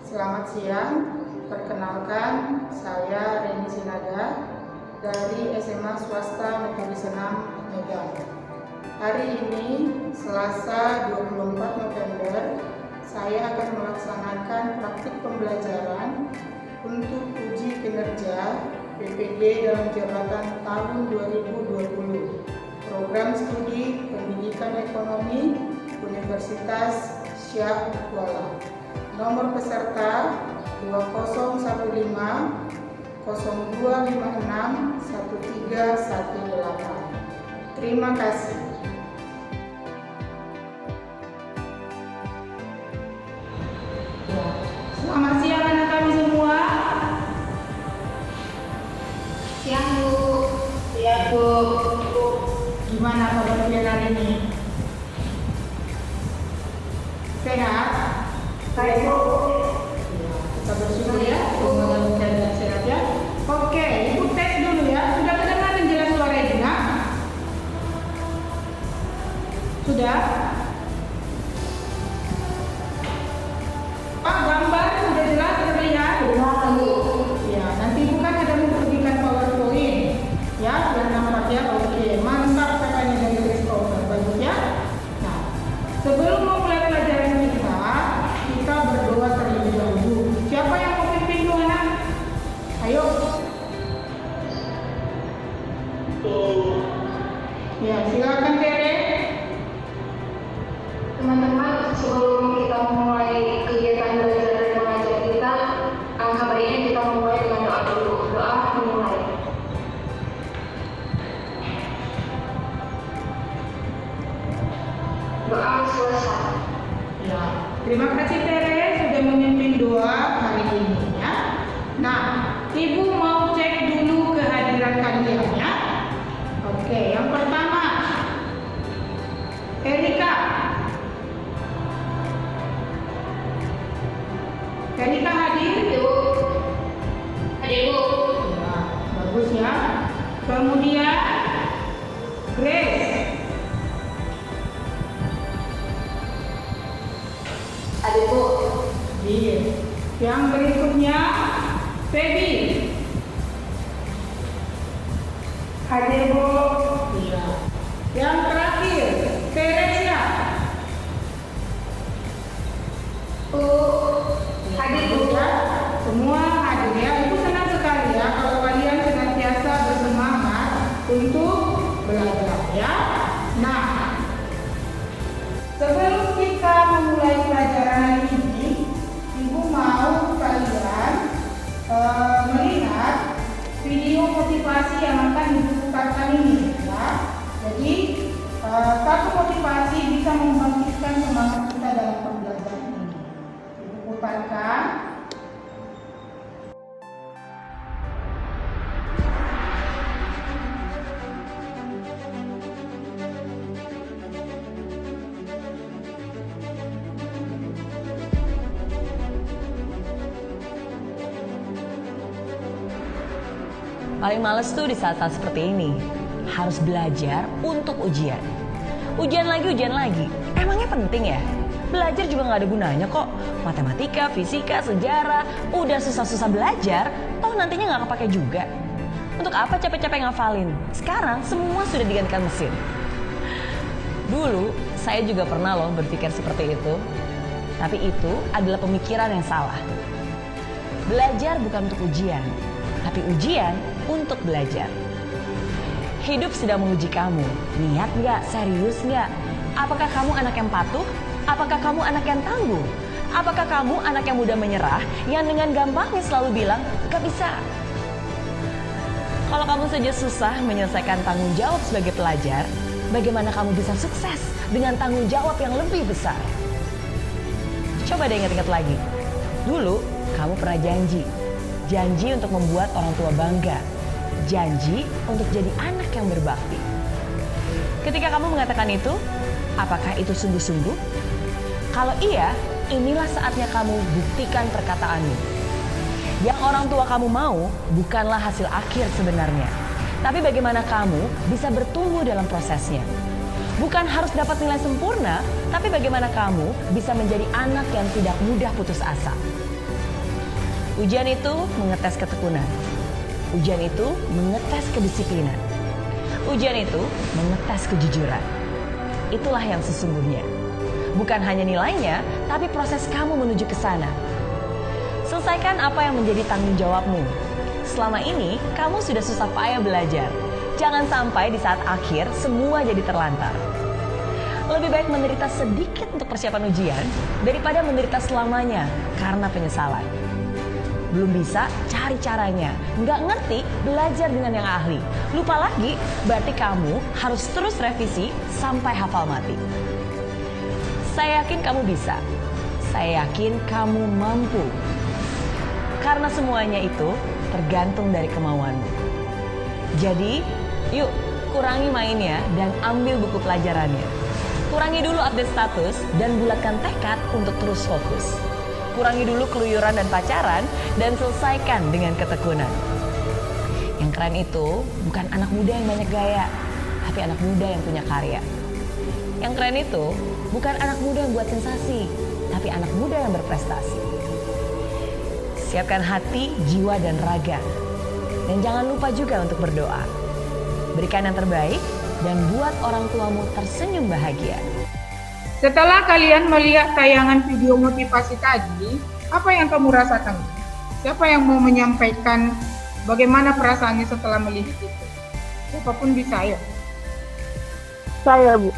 Selamat siang, perkenalkan saya Reni Sinaga dari SMA Swasta Metode Senam Medan. Hari ini, Selasa 24 November, saya akan melaksanakan praktik pembelajaran untuk uji kinerja PPG dalam jabatan tahun 2020, Program Studi Pendidikan Ekonomi Universitas Syah Kuala. Nomor peserta 2015 0256 1318. Terima kasih. Selamat siang anak kami semua. Siang Bu. Siang Bu. Gimana kabar kalian hari ini? Sehat? Baik Bu. Kita bersyukur ya, semoga keadaan sehat ya. Oke, Ibu tes dulu ya. Sudah kedengaran jelas suara Ibu? Sudah? Pak, gambar sudah jelas terlihat? Jelas Bu. Ya, nanti Ibu kan ada memperbagikan PowerPoint. Ya, biar nampak ya. Oke, mantap katanya dari Christopher. Bagus ya. Nah, sebelum mulai pelajaran kita berdoa terlebih dahulu. Siapa yang mau pimpin doa anak? Ayo. Ya, silakan Tere. Teman-teman, sebelum kita mulai kegiatan belajar dan mengajar kita, angka baiknya kita mulai dengan doa dulu. Doa memulai. Doa selesai. Ya, terima kasih Tere sudah memimpin doa hari ini ya. Nah, Ibu mau cek dulu kehadiran kalian ya. Oke, yang pertama Erika. Erika hadir? Bu. Hadir Bu. Ya, bagus ya. Kemudian Grace. Hadir Bu. Iya. Yang berikutnya Feby. Hadir Bu. Iya. Yang terakhir Teresia. Bu. Hadir Bu. Ya. Semua hadir ya. Ibu senang sekali ya kalau kalian senantiasa bersemangat untuk belajar ya. Nah, sebelum kita memulai pelajaran hari ini, Ibu mau kalian melihat video motivasi yang akan Ibu putarkan ini ya. Jadi satu motivasi bisa membangkitkan semangat kita dalam pembelajaran ini. Ibu putarkan. Paling males tuh di saat-saat seperti ini. Harus belajar untuk ujian. Ujian lagi. Emangnya penting ya? Belajar juga nggak ada gunanya kok. Matematika, fisika, sejarah, udah susah-susah belajar, toh nantinya nggak kepake juga. Untuk apa capek-capek ngafalin? Sekarang semua sudah digantikan mesin. Dulu saya juga pernah loh berpikir seperti itu. Tapi itu adalah pemikiran yang salah. Belajar bukan untuk ujian, tapi ujian untuk belajar. Hidup sedang menguji kamu. Niat nggak? Serius nggak? Apakah kamu anak yang patuh? Apakah kamu anak yang tangguh? Apakah kamu anak yang mudah menyerah, yang dengan gampangnya selalu bilang, gak bisa? Kalau kamu saja susah menyelesaikan tanggung jawab sebagai pelajar, bagaimana kamu bisa sukses dengan tanggung jawab yang lebih besar? Coba deh ingat-ingat lagi. Dulu, kamu pernah janji untuk membuat orang tua bangga, janji untuk jadi anak yang berbakti. Ketika kamu mengatakan itu, apakah itu sungguh-sungguh? Kalau iya, inilah saatnya kamu buktikan perkataanmu. Yang orang tua kamu mau bukanlah hasil akhir sebenarnya, tapi bagaimana kamu bisa bertumbuh dalam prosesnya. Bukan harus dapat nilai sempurna, tapi bagaimana kamu bisa menjadi anak yang tidak mudah putus asa. Ujian itu mengetes ketekunan. Ujian itu mengetes kedisiplinan. Ujian itu mengetes kejujuran. Itulah yang sesungguhnya. Bukan hanya nilainya, tapi proses kamu menuju ke sana. Selesaikan apa yang menjadi tanggung jawabmu. Selama ini, kamu sudah susah payah belajar. Jangan sampai di saat akhir, semua jadi terlantar. Lebih baik menderita sedikit untuk persiapan ujian, daripada menderita selamanya karena penyesalan. Belum bisa, cari caranya. Nggak ngerti, belajar dengan yang ahli. Lupa lagi, berarti kamu harus terus revisi sampai hafal mati. Saya yakin kamu bisa. Saya yakin kamu mampu. Karena semuanya itu tergantung dari kemauanmu. Jadi, yuk kurangi mainnya dan ambil buku pelajarannya. Kurangi dulu update status dan bulatkan tekad untuk terus fokus. Kurangi dulu keluyuran dan pacaran dan selesaikan dengan ketekunan. Yang keren itu bukan anak muda yang banyak gaya, tapi anak muda yang punya karya. Yang keren itu bukan anak muda yang buat sensasi, tapi anak muda yang berprestasi. Siapkan hati, jiwa, dan raga. Dan jangan lupa juga untuk berdoa. Berikan yang terbaik dan buat orang tuamu tersenyum bahagia. Setelah kalian melihat tayangan video motivasi tadi, apa yang kamu rasakan? Siapa yang mau menyampaikan bagaimana perasaannya setelah melihat itu? Siapapun bisa, ya. Saya, Bu.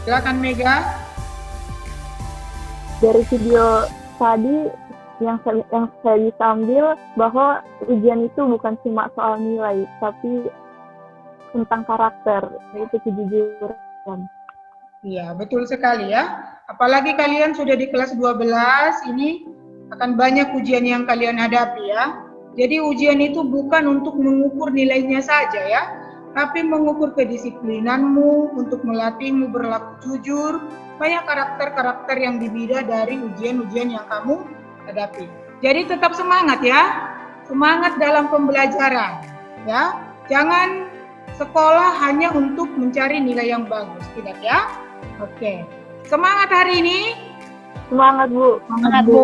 Silakan Mega. Dari video tadi yang saya bisa ambil bahwa ujian itu bukan cuma soal nilai, tapi tentang karakter, yaitu kejujuran. Iya, betul sekali ya. Apalagi kalian sudah di kelas 12, ini akan banyak ujian yang kalian hadapi ya. Jadi ujian itu bukan untuk mengukur nilainya saja ya, tapi mengukur kedisiplinanmu, untuk melatihmu berlaku jujur. Banyak karakter-karakter yang dibina dari ujian-ujian yang kamu hadapi. Jadi tetap semangat ya. Semangat dalam pembelajaran ya. Jangan sekolah hanya untuk mencari nilai yang bagus, tidak ya? Oke. Semangat hari ini. Semangat, Bu. Semangat, Bu.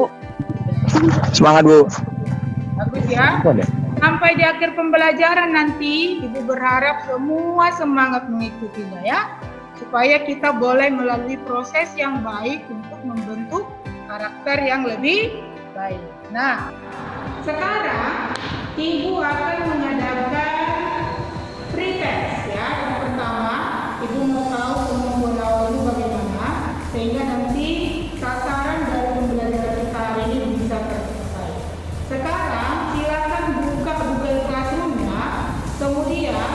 Semangat, Bu. Bagus ya. Sampai di akhir pembelajaran nanti, Ibu berharap semua semangat mengikutinya ya. Supaya kita boleh melalui proses yang baik untuk membentuk karakter yang lebih baik. Nah, sekarang Ibu akan mengadakan pretest ya. Yang pertama, Ibu mau tahu kemampuan awal Ibu bagaimana, sehingga nanti sasaran dari pembelajaran kita hari ini bisa tercapai. Sekarang silakan buka Google Classroom-nya, kemudian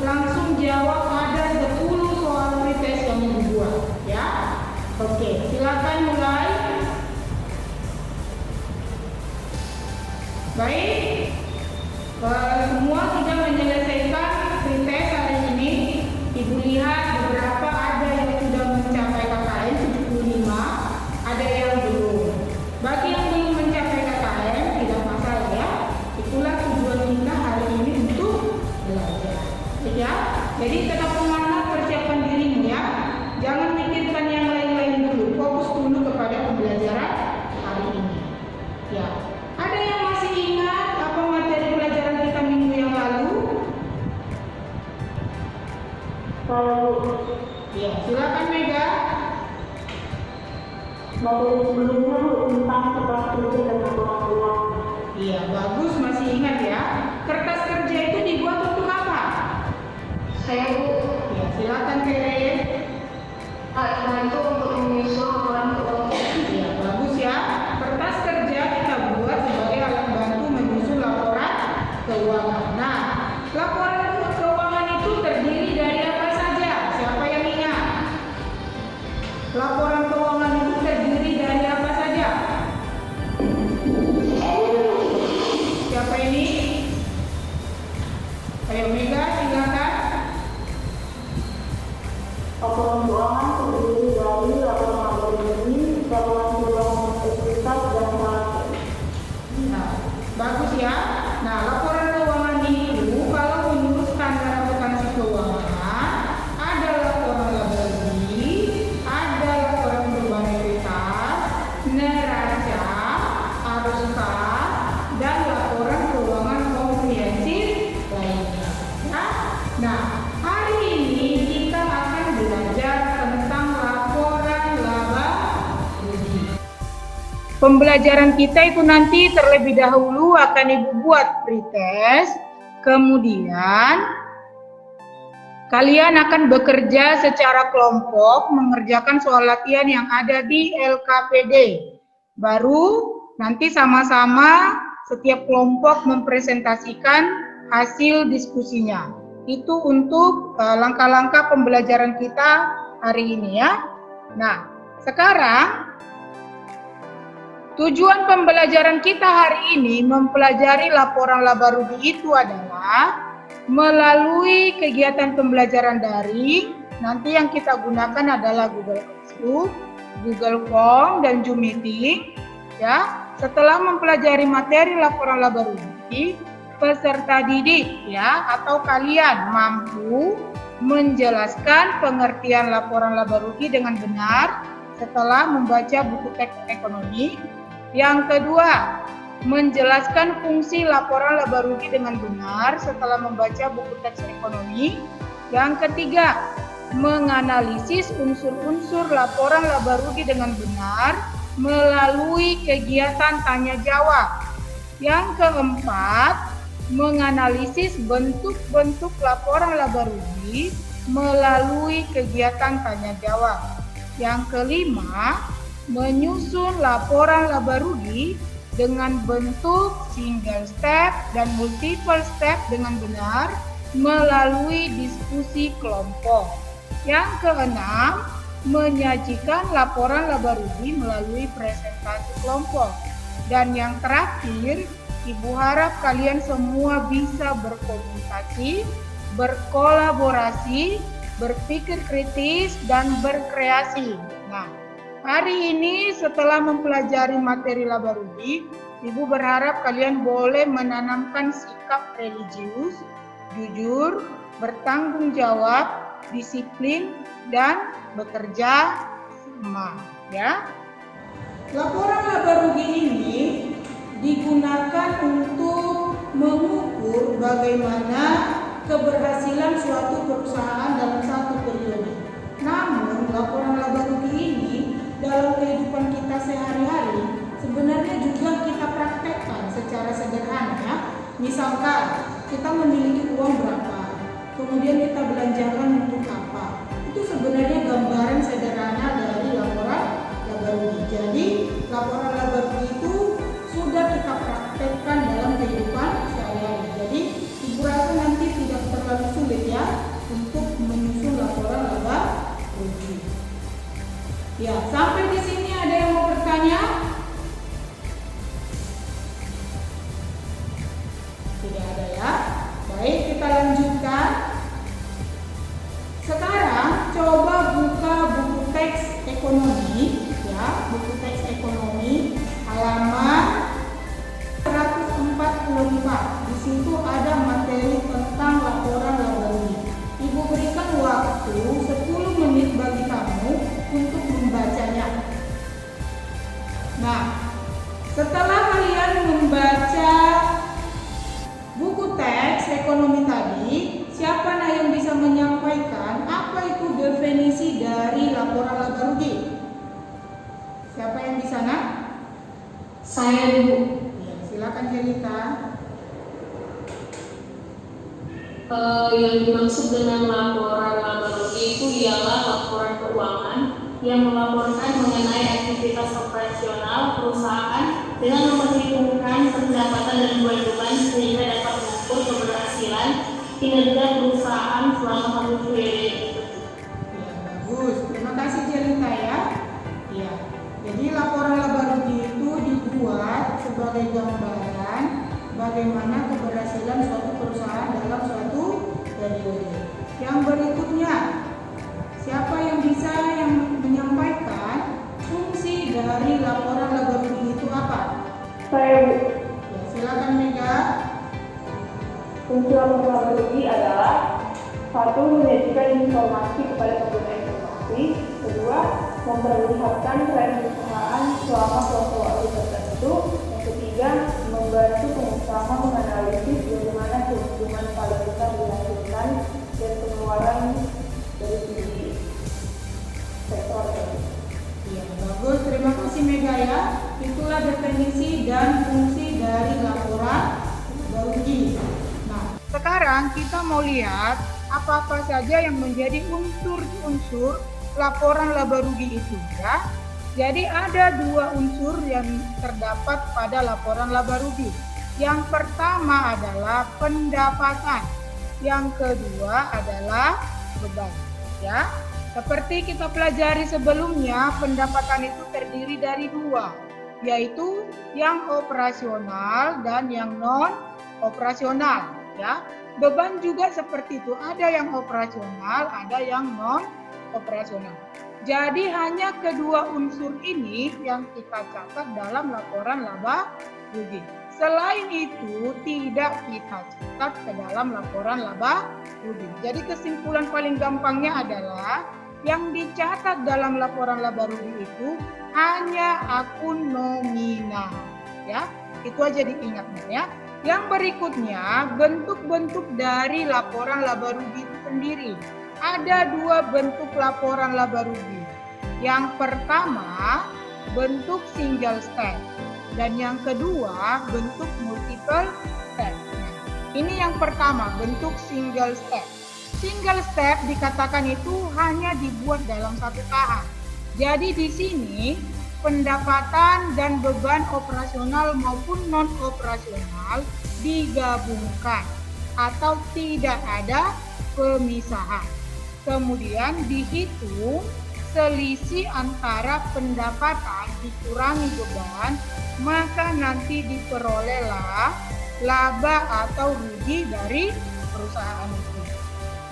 langsung jawab ada 10 soal pretest yang Ibu buat ya. Oke, silakan mulai. Baik, semua sudah menyelesaikan pretest hari ini. Ibu lihat beberapa ada yang sudah mencapai KKM 75, ada yang belum. Bagi yang belum mencapai KKM tidak masalah ya. Itulah tujuan kita hari ini untuk belajar. Ya, jadi tetap semangat, persiapkan dirimu ya. Jangan mikirkan yang lain-lain dulu. Fokus dulu kepada pembelajaran hari ini. Ya. Ada yang masih ingat apa materi pelajaran kita minggu yang lalu? Ya, silakan Mega. Materi sebelumnya, Bu, tentang kertas kerja dan laporan keuangan. Iya, bagus, masih ingat ya. Kertas kerja itu dibuat untuk apa? Saya, Bu. Ya, silakan Tere. Nah, itu untuk menyusun laporan keuangan. Iya, bagus ya. Kertas kerja kita buat sebagai alat bantu menyusun laporan keuangan. Nah, laporan keuangan itu terdiri dari apa saja? Siapa yang ingat? Laporan keuangan itu terdiri dari apa saja? Siapa ini? Ayo Mega, silakan. Laporan keuangan terdiri dari laporan akademi, laporan keuangan ekuitas, dan transaksi. Nah, bagus ya. Nah, laporan keuangan itu kalau menurut standar akuntansi keuangan ada laporan laba rugi, ada laporan perubahan ekuitas, neraca, arus kas, pembelajaran kita itu nanti terlebih dahulu akan Ibu buat pretest, kemudian kalian akan bekerja secara kelompok mengerjakan soal latihan yang ada di LKPD. Baru nanti sama-sama setiap kelompok mempresentasikan hasil diskusinya. Itu untuk langkah-langkah pembelajaran kita hari ini ya. Nah, sekarang tujuan pembelajaran kita hari ini mempelajari laporan laba rugi itu adalah melalui kegiatan pembelajaran daring. Nanti yang kita gunakan adalah Google Classroom, Google Form, dan Zoom Meeting. Ya, setelah mempelajari materi laporan laba rugi, peserta didik ya atau kalian mampu menjelaskan pengertian laporan laba rugi dengan benar setelah membaca buku teks ekonomi. Yang kedua, menjelaskan fungsi laporan laba rugi dengan benar setelah membaca buku teks ekonomi. Yang ketiga, menganalisis unsur-unsur laporan laba rugi dengan benar melalui kegiatan tanya jawab. Yang keempat, menganalisis bentuk-bentuk laporan laba rugi melalui kegiatan tanya jawab. Yang kelima, menyusun laporan laba rugi dengan bentuk single step dan multiple step dengan benar melalui diskusi kelompok. Yang keenam, menyajikan laporan laba rugi melalui presentasi kelompok. Dan yang terakhir, Ibu harap kalian semua bisa berkomunikasi, berkolaborasi, berpikir kritis, dan berkreasi. Nah, hari ini setelah mempelajari materi laba rugi, Ibu berharap kalian boleh menanamkan sikap religius, jujur, bertanggung jawab, disiplin, dan bekerja sama. Ya. Laporan laba rugi ini digunakan untuk mengukur bagaimana keberhasilan suatu perusahaan dalam satu periode. Namun, laporan laba rugi ini dalam kehidupan kita sehari-hari sebenarnya juga kita praktekkan secara sederhana. Misalkan kita memiliki uang berapa, kemudian kita belanjakan untuk apa. Itu sebenarnya gambaran sederhana dari laporan laba rugi. Jadi, laporan laba rugi itu sudah kita praktekkan dalam kehidupan sehari-hari. Jadi, Ibu rasa nanti tidak terlalu sulit ya untuk menyusun laporan laba rugi. Ya, sampai di sini ada yang mau bertanya? Tidak ada ya. Baik, kita lanjutkan. Sekarang coba buka buku teks ekonomi ya, buku teks ekonomi halaman 144. Di situ ada materi tentang laporan laba rugi. Ibu berikan waktu 10 menit bagi kamu untuk membacanya. Nah, setelah kalian membaca buku teks ekonomi tadi, siapa yang bisa menyampaikan apa itu definisi dari laporan laba rugi? Siapa yang di sana? Saya, Bu. Ya, silakan cerita. Yang dimaksud dengan laporan laba rugi itu ialah laporan keuangan yang melaporkan mengenai aktivitas operasional perusahaan dengan memperhitungkan pendapatan dan kewajiban sehingga dapat mengukur keberhasilan kinerja perusahaan selama satu periode tersebut. Ya, bagus. Terima kasih cerita ya. Ya. Jadi laporan laba rugi itu dibuat sebagai gambaran bagaimana keberhasilan suatu perusahaan dalam suatu periode. Yang berikutnya, siapa yang bisa menyampaikan fungsi dari laporan laba rugi itu apa? Saya, Bu. Ya, silakan Mega. Fungsi laporan laba rugi adalah satu, menyajikan informasi kepada pengguna informasi. Kedua, memperlihatkan tren perusahaan selama suatu waktu tertentu. Yang ketiga, membantu pengusaha menganalisis bagaimana keuntungan paling besar dihasilkan dan pengeluaran dari segi sektor. Ya, bagus. Terima kasih Mega ya. itulah definisi dan fungsi dari laporan laba rugi. Nah, sekarang kita mau lihat apa-apa saja yang menjadi unsur-unsur laporan laba rugi itu ya. Jadi ada dua unsur yang terdapat pada laporan laba rugi. Yang pertama adalah pendapatan, yang kedua adalah beban ya. Seperti kita pelajari sebelumnya, pendapatan itu terdiri dari dua, yaitu yang operasional dan yang non operasional ya. Beban juga seperti itu, ada yang operasional, ada yang non operasional. Jadi hanya kedua unsur ini yang kita catat dalam laporan laba rugi. Selain itu tidak kita catat ke dalam laporan laba rugi. Jadi kesimpulan paling gampangnya adalah yang dicatat dalam laporan laba rugi itu hanya akun nominal ya. Itu aja diingatnya ya. Yang berikutnya bentuk-bentuk dari laporan laba rugi itu sendiri. Ada dua bentuk laporan laba rugi. Yang pertama bentuk single step dan yang kedua bentuk multiple step. Nah, ini yang pertama bentuk single step. Single step dikatakan itu hanya dibuat dalam satu tahap. Jadi di sini pendapatan dan beban operasional maupun non operasional digabungkan atau tidak ada pemisahan. Kemudian dihitung selisih antara pendapatan dikurangi beban, maka nanti diperolehlah laba atau rugi dari perusahaan itu.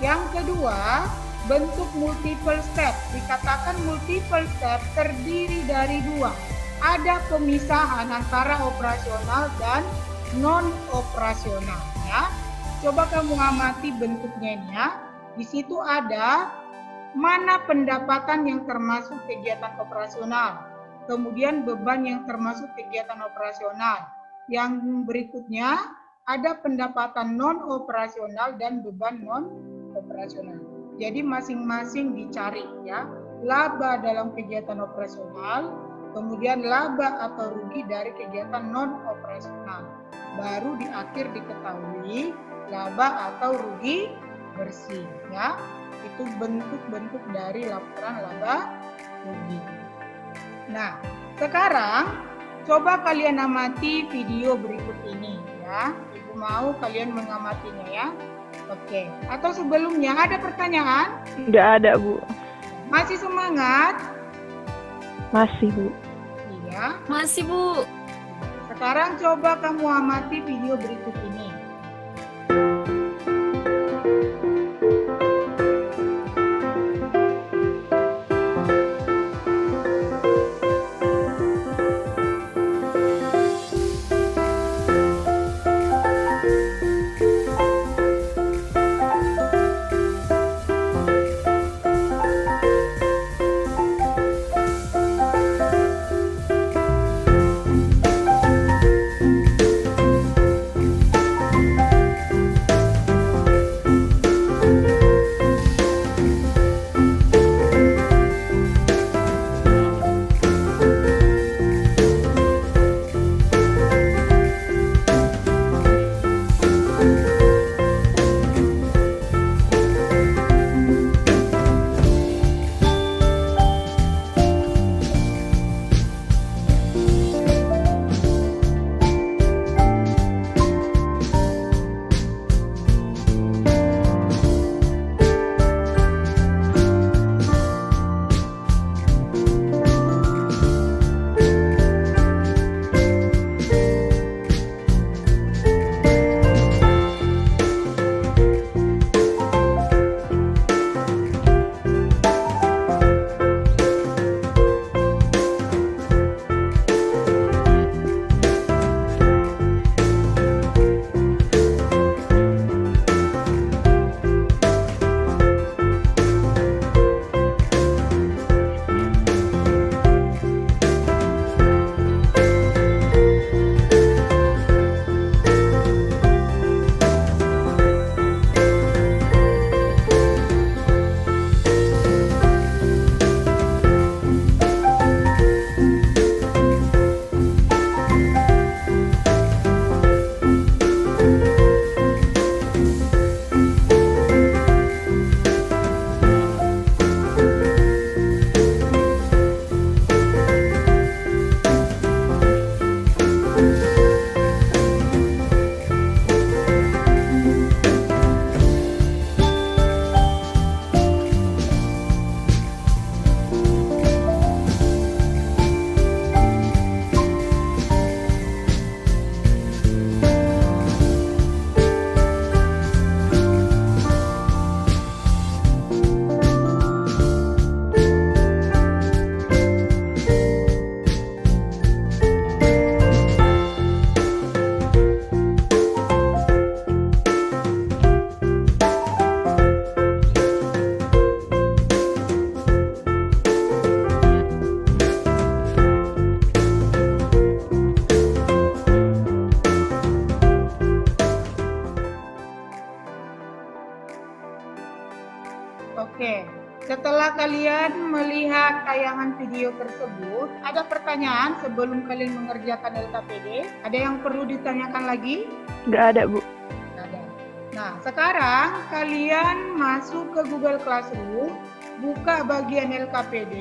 Yang kedua, bentuk multiple step. Dikatakan multiple step terdiri dari dua. Ada pemisahan antara operasional dan non operasional ya. Coba kamu amati bentuknya ini ya. Di situ ada mana pendapatan yang termasuk kegiatan operasional, kemudian beban yang termasuk kegiatan operasional. Yang berikutnya ada pendapatan non operasional dan beban non operasional. Jadi masing-masing dicari ya. Laba dalam kegiatan operasional, kemudian laba atau rugi dari kegiatan non operasional. Baru di akhir diketahui laba atau rugi bersih ya. Itu bentuk-bentuk dari laporan laba rugi. Nah, sekarang coba kalian amati video berikut ini ya. Ibu mau kalian mengamatinya ya. Oke. Atau sebelumnya ada pertanyaan? Nggak ada, Bu. Masih semangat? Masih, Bu. Iya. Masih, Bu. Sekarang coba kamu amati video berikut ini. kalian melihat tayangan video tersebut, ada pertanyaan sebelum kalian mengerjakan LKPD? Ada yang perlu ditanyakan lagi? Nggak ada, Bu. Nggak ada. Nah, sekarang kalian masuk ke Google Classroom, buka bagian LKPD,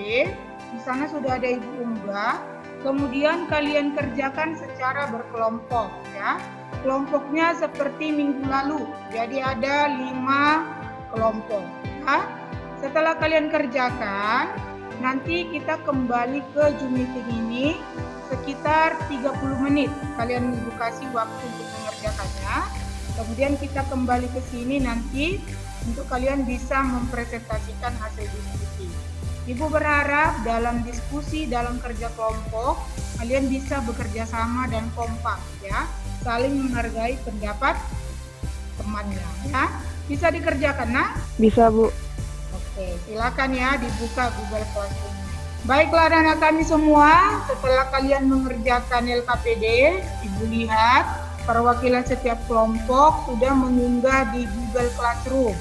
di sana sudah ada Ibu unggah, kemudian kalian kerjakan secara berkelompok ya. Kelompoknya seperti minggu lalu, jadi ada 5 kelompok ya. Setelah kalian kerjakan, nanti kita kembali ke Zoom meeting ini sekitar 30 menit. Kalian Ibu kasih waktu untuk mengerjakannya. Kemudian kita kembali ke sini nanti untuk kalian bisa mempresentasikan hasil diskusi. Ibu berharap dalam diskusi, dalam kerja kelompok, kalian bisa bekerja sama dan kompak ya, saling menghargai pendapat temannya ya. Bisa dikerjakan, Nak? Bisa, Bu. Oke, silakan ya dibuka Google Classroom. Baiklah anak kami semua, setelah kalian mengerjakan LKPD, Ibu lihat perwakilan setiap kelompok sudah mengunggah di Google Classroom.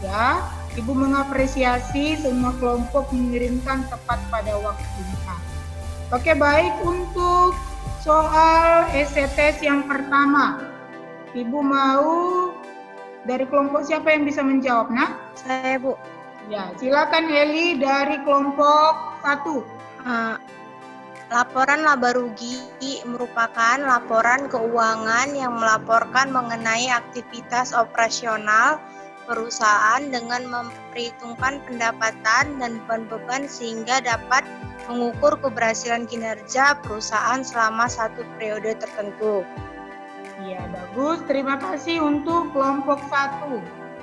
Ya, Ibu mengapresiasi semua kelompok mengirimkan tepat pada waktunya. Oke, baik, untuk soal essay test yang pertama, Ibu mau dari kelompok siapa yang bisa menjawab, Nak? Saya, Bu. Ya, silakan Heli dari kelompok 1. Laporan laba rugi merupakan laporan keuangan yang melaporkan mengenai aktivitas operasional perusahaan dengan memperhitungkan pendapatan dan beban-beban sehingga dapat mengukur keberhasilan kinerja perusahaan selama satu periode tertentu. Ya, bagus. Terima kasih untuk kelompok 1.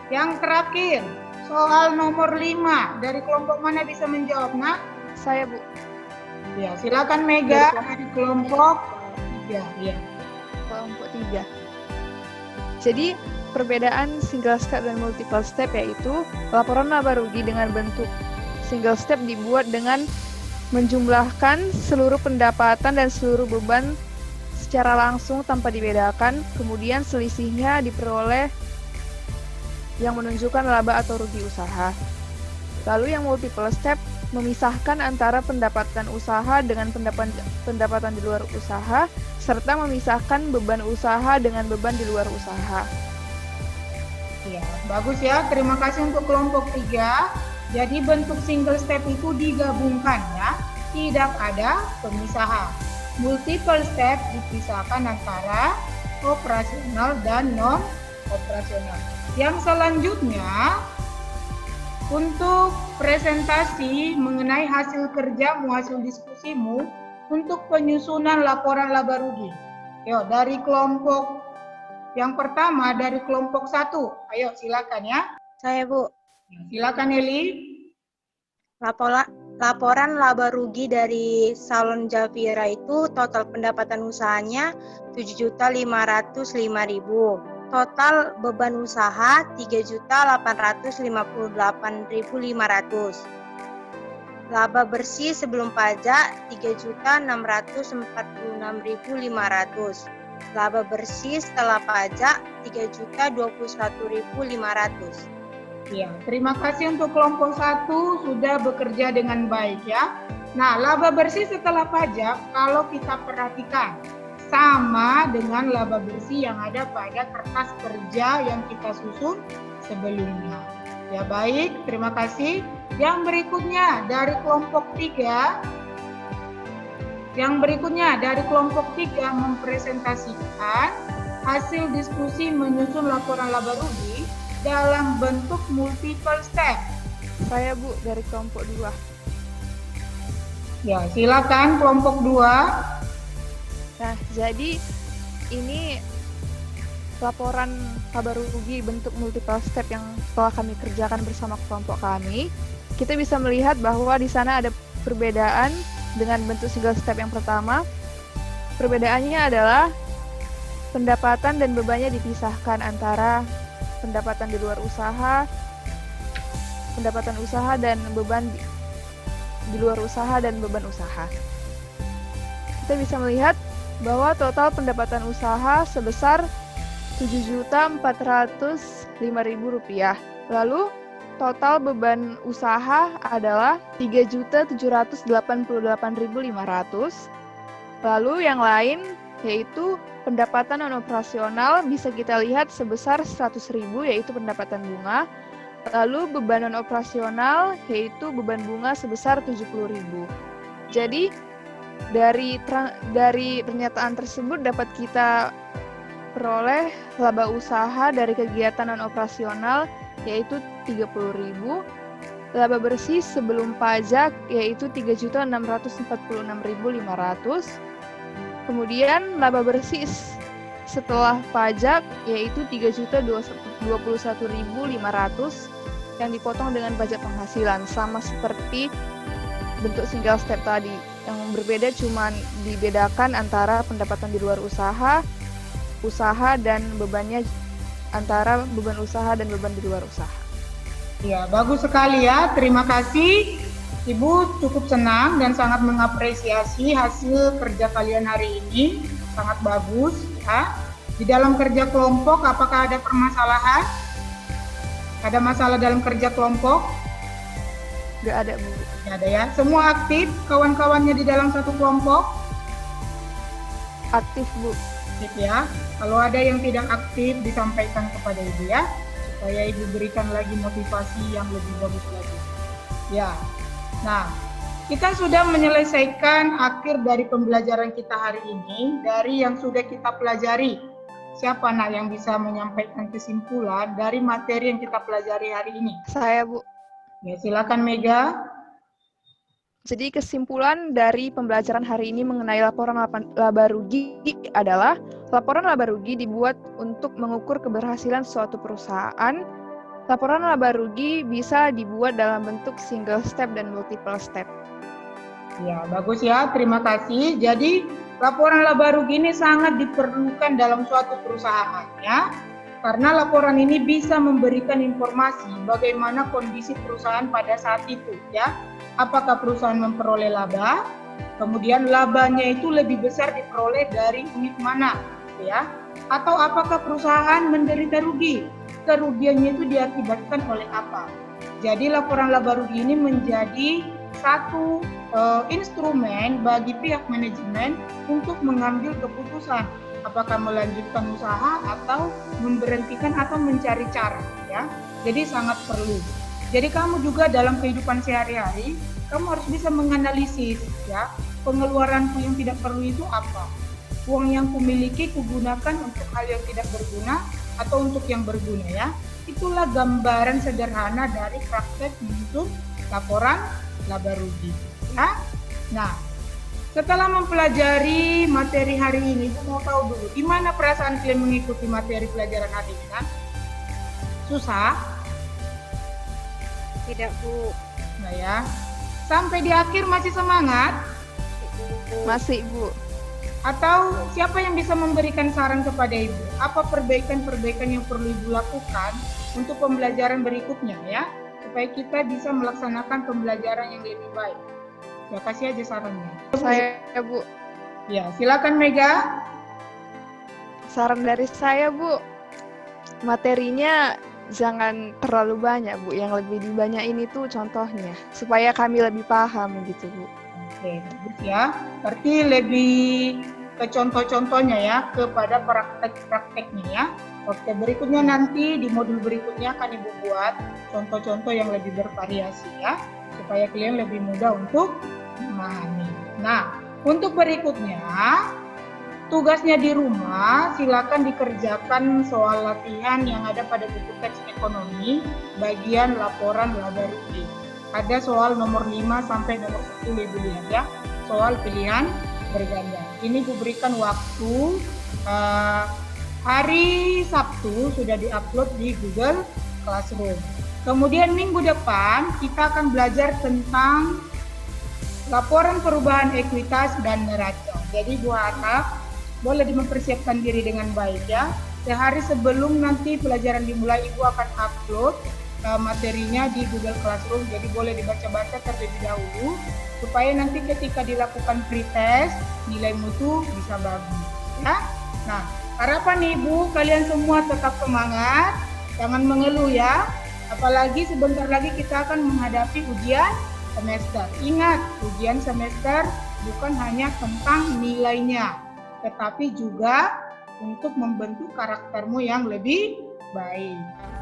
Yang terakhir, soal nomor 5. Dari kelompok mana bisa menjawab, Nak? Saya, Bu. Ya, silakan Mega dari kelompok 3. Ya. Kelompok 3. Jadi, perbedaan single step dan multiple step yaitu laporan laba rugi dengan bentuk single step dibuat dengan menjumlahkan seluruh pendapatan dan seluruh beban secara langsung tanpa dibedakan, kemudian selisihnya diperoleh yang menunjukkan laba atau rugi usaha. Lalu yang multiple step memisahkan antara pendapatan usaha dengan pendapatan di luar usaha, serta memisahkan beban usaha dengan beban di luar usaha. Ya, bagus ya. Terima kasih untuk kelompok 3. Jadi bentuk single step itu digabungkan ya, tidak ada pemisahan. Multiple step dipisahkan antara operasional dan non operasional. Yang selanjutnya untuk presentasi mengenai hasil kerjamu, hasil diskusimu untuk penyusunan laporan laba rugi. Yo, dari kelompok yang pertama dari kelompok 1. Ayo silakan ya. Saya, Bu. Silakan Eli. Laporan laba rugi dari Salon Javira itu total pendapatan usahanya 7.505.000. Total beban usaha 3.858.500. Laba bersih sebelum pajak 3.646.500. Laba bersih setelah pajak 3.021.500. Ya, terima kasih untuk kelompok 1 sudah bekerja dengan baik ya. Nah, laba bersih setelah pajak kalau kita perhatikan sama dengan laba bersih yang ada pada kertas kerja yang kita susun sebelumnya. Ya baik, terima kasih. Yang berikutnya dari kelompok 3. Yang berikutnya dari kelompok 3 mempresentasikan hasil diskusi menyusun laporan laba rugi dalam bentuk multiple step. Saya, Bu, dari kelompok 2. Ya, silakan kelompok 2. Nah, jadi ini laporan laba rugi bentuk multiple step yang telah kami kerjakan bersama kelompok kami. Kita bisa melihat bahwa di sana ada perbedaan dengan bentuk single step yang pertama. Perbedaannya adalah pendapatan dan bebannya dipisahkan antara pendapatan di luar usaha, pendapatan usaha dan beban di luar usaha dan beban usaha. Kita bisa melihat bahwa total pendapatan usaha sebesar Rp7.405.000. Lalu total beban usaha adalah 3.788.500. Lalu yang lain yaitu pendapatan non operasional bisa kita lihat sebesar 100.000 yaitu pendapatan bunga. Lalu beban non operasional yaitu beban bunga sebesar 70.000. Jadi dari pernyataan tersebut dapat kita peroleh laba usaha dari kegiatan non operasional yaitu 30.000, laba bersih sebelum pajak yaitu 3.646.500. Kemudian laba bersih setelah pajak yaitu 3.021.500 yang dipotong dengan pajak penghasilan, sama seperti bentuk single step tadi. Yang berbeda cuman dibedakan antara pendapatan di luar usaha dan bebannya antara beban usaha dan beban di luar usaha. Ya, bagus sekali ya. Terima kasih. Ibu cukup senang dan sangat mengapresiasi hasil kerja kalian hari ini. Sangat bagus ya. Di dalam kerja kelompok apakah ada permasalahan? Ada masalah dalam kerja kelompok? Nggak ada, Bu. Nggak ada ya. Semua aktif kawan-kawannya di dalam satu kelompok? Aktif, Bu. Aktif ya. Kalau ada yang tidak aktif disampaikan kepada Ibu ya, supaya Ibu berikan lagi motivasi yang lebih bagus lagi. Ya. Nah, kita sudah menyelesaikan akhir dari pembelajaran kita hari ini dari yang sudah kita pelajari. Siapa nak yang bisa menyampaikan kesimpulan dari materi yang kita pelajari hari ini? Saya, Bu. Ya, silakan Mega. Jadi kesimpulan dari pembelajaran hari ini mengenai laporan laba rugi adalah laporan laba rugi dibuat untuk mengukur keberhasilan suatu perusahaan. Laporan laba rugi bisa dibuat dalam bentuk single step dan multiple step. Ya, bagus ya. Terima kasih. Jadi laporan laba rugi ini sangat diperlukan dalam suatu perusahaan ya. Karena laporan ini bisa memberikan informasi bagaimana kondisi perusahaan pada saat itu ya. Apakah perusahaan memperoleh laba, kemudian labanya itu lebih besar diperoleh dari unit mana, ya? Atau apakah perusahaan menderita rugi, kerugiannya itu diakibatkan oleh apa? Jadi laporan laba rugi ini menjadi satu instrumen bagi pihak manajemen untuk mengambil keputusan apakah melanjutkan usaha atau memberhentikan atau mencari cara, ya. Jadi sangat perlu. Jadi kamu juga dalam kehidupan sehari-hari, kamu harus bisa menganalisis ya, pengeluaranku yang tidak perlu itu apa? Uang yang kumiliki kugunakan untuk hal yang tidak berguna atau untuk yang berguna ya. Itulah gambaran sederhana dari praktek menyusun laporan laba rugi ya. Nah, setelah mempelajari materi hari ini, aku mau tahu dulu gimana perasaan kalian mengikuti materi pelajaran hari ini kan? Susah? Tidak, Bu. Nah ya, sampai di akhir masih semangat? Masih, Bu. Atau siapa yang bisa memberikan saran kepada Ibu? Apa perbaikan-perbaikan yang perlu Ibu lakukan untuk pembelajaran berikutnya ya? Supaya kita bisa melaksanakan pembelajaran yang lebih baik. Ya, kasih aja sarannya. Saya, Bu. Ya, silakan Mega. Saran dari saya, Bu. Materinya jangan terlalu banyak, Bu. Yang lebih banyak ini tuh contohnya, supaya kami lebih paham gitu, Bu. Oke, bagus ya. Berarti lebih ke contoh-contohnya ya, kepada praktek-prakteknya ya. Oke, berikutnya nanti di modul berikutnya akan Ibu buat contoh-contoh yang lebih bervariasi ya, supaya kalian lebih mudah untuk memahami. Nah, untuk berikutnya, tugasnya di rumah silakan dikerjakan soal latihan yang ada pada buku teks ekonomi bagian laporan laba rugi. Ada soal nomor 5 sampai nomor 10 Ibu lihat ya, soal pilihan berganda. Ini Ibu berikan waktu hari Sabtu sudah diupload di Google Classroom. Kemudian minggu depan kita akan belajar tentang laporan perubahan ekuitas dan neraca. Jadi Bu harap boleh mempersiapkan diri dengan baik ya. Sehari sebelum nanti pelajaran dimulai Ibu akan upload materinya di Google Classroom. Jadi boleh dibaca-baca terlebih dahulu supaya nanti ketika dilakukan pretest nilai mutu bisa bagus ya. Nah, harapan Ibu kalian semua tetap semangat, jangan mengeluh ya. Apalagi sebentar lagi kita akan menghadapi ujian semester. Ingat, ujian semester bukan hanya tentang nilainya, tetapi juga untuk membentuk karaktermu yang lebih baik.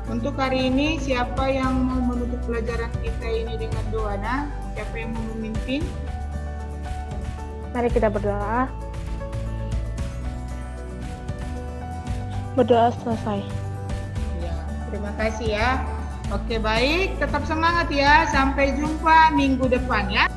Untuk hari ini, siapa yang mau menutup pelajaran kita ini dengan doa? Siapa yang mau memimpin? Mari kita berdoa. Berdoa selesai. Ya, terima kasih ya. Oke, baik. Tetap semangat ya. Sampai jumpa minggu depan ya.